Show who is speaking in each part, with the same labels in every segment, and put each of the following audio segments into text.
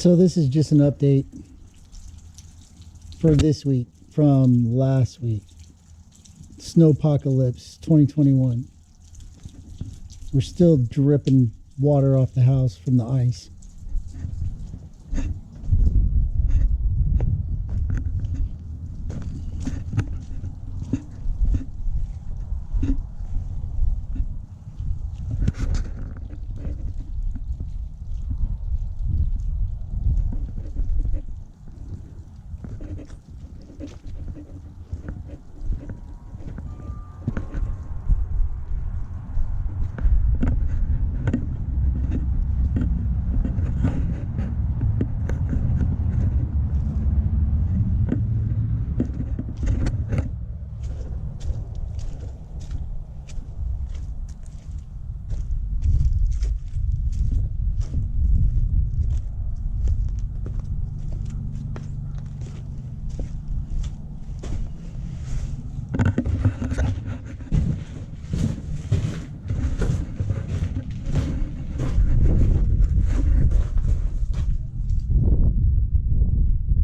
Speaker 1: So this is just an update for this week from last week. Snowpocalypse 2021. We're still dripping water off the house from the ice.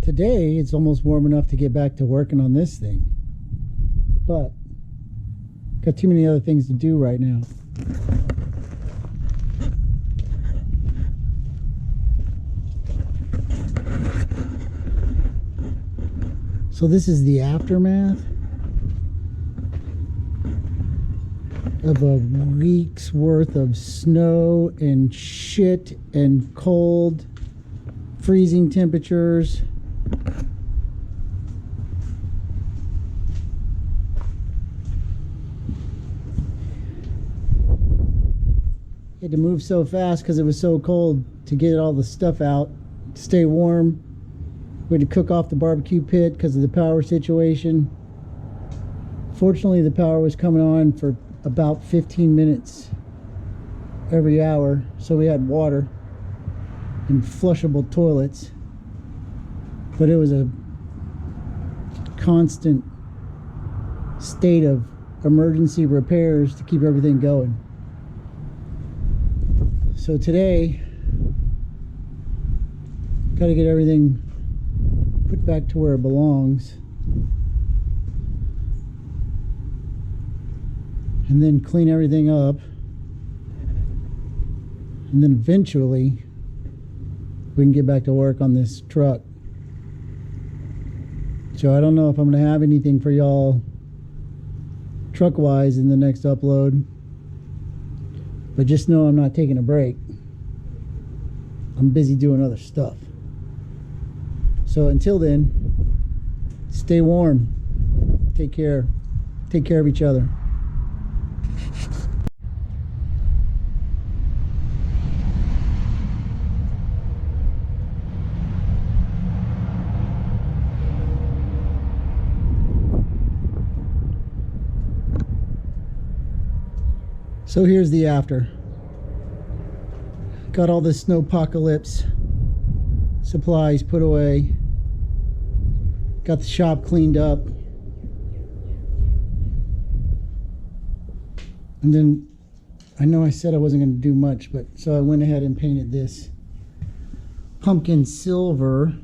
Speaker 1: Today it's almost warm enough to get back to working on this thing, but got too many other things to do right now. So this is the aftermath of a week's worth of snow and shit and cold, freezing temperatures. Had to move so fast because it was so cold to get all the stuff out, to stay warm. We had to cook off the barbecue pit because of the power situation. Fortunately, the power was coming on for about 15 minutes every hour, so we had water and flushable toilets. But it was a constant state of emergency repairs to keep everything going. So today, got to get everything put back to where it belongs, and then clean everything up, and then eventually we can get back to work on this truck. So I don't know if I'm going to have anything for y'all truck wise in the next upload, but just know I'm not taking a break. I'm busy doing other stuff. So until then, stay warm, take care of each other. So here's the after. Got all the Snowpocalypse supplies put away. Got the shop cleaned up. And then, I know I said I wasn't going to do much, but so I went ahead and painted this pumpkin silver.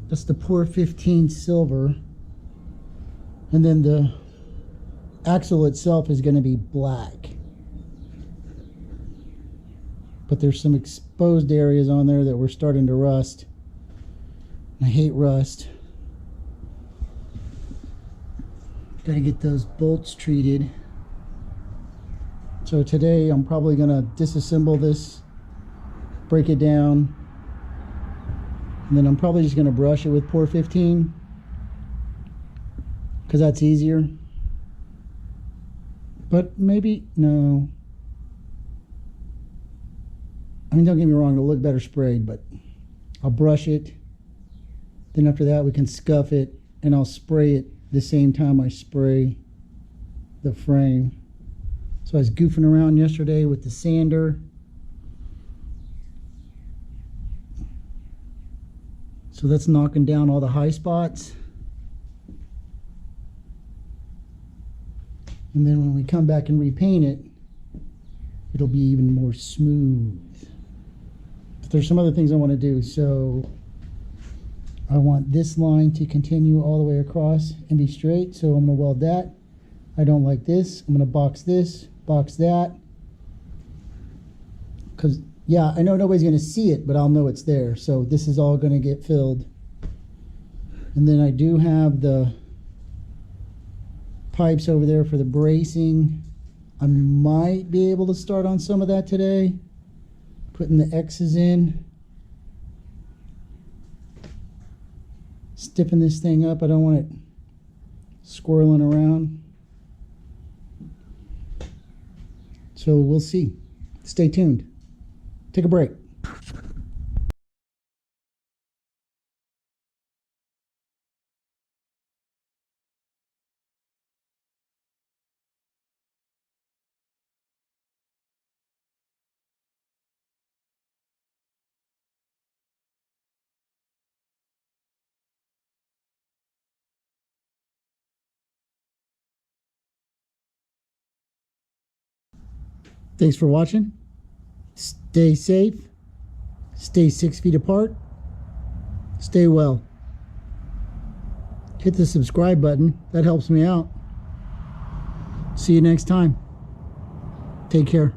Speaker 1: That's the Pour 15 silver. And then the axle itself is going to be black. But there's some exposed areas on there that were starting to rust. I hate rust. Gotta get those bolts treated. So today I'm probably gonna disassemble this, break it down, and then I'm probably just gonna brush it with Pour 15 because that's easier. But maybe, no. I mean, don't get me wrong, it'll look better sprayed, but I'll brush it. Then after that, we can scuff it, and I'll spray it the same time I spray the frame. So I was goofing around yesterday with the sander. So that's knocking down all the high spots. And then when we come back and repaint it, it'll be even more smooth. But there's some other things I want to do. So I want this line to continue all the way across and be straight, so I'm going to weld that. I don't like this. I'm going to box this, box that. Because, yeah, I know nobody's going to see it, but I'll know it's there. So this is all going to get filled. And then I do have the pipes over there for the bracing. I might be able to start on some of that today. Putting the X's in. Stiffen this thing up. I don't want it squirreling around. So we'll see. Stay tuned. Take a break. Thanks for watching. Stay safe. Stay 6 feet apart. Stay well. Hit the subscribe button. That helps me out. See you next time. Take care.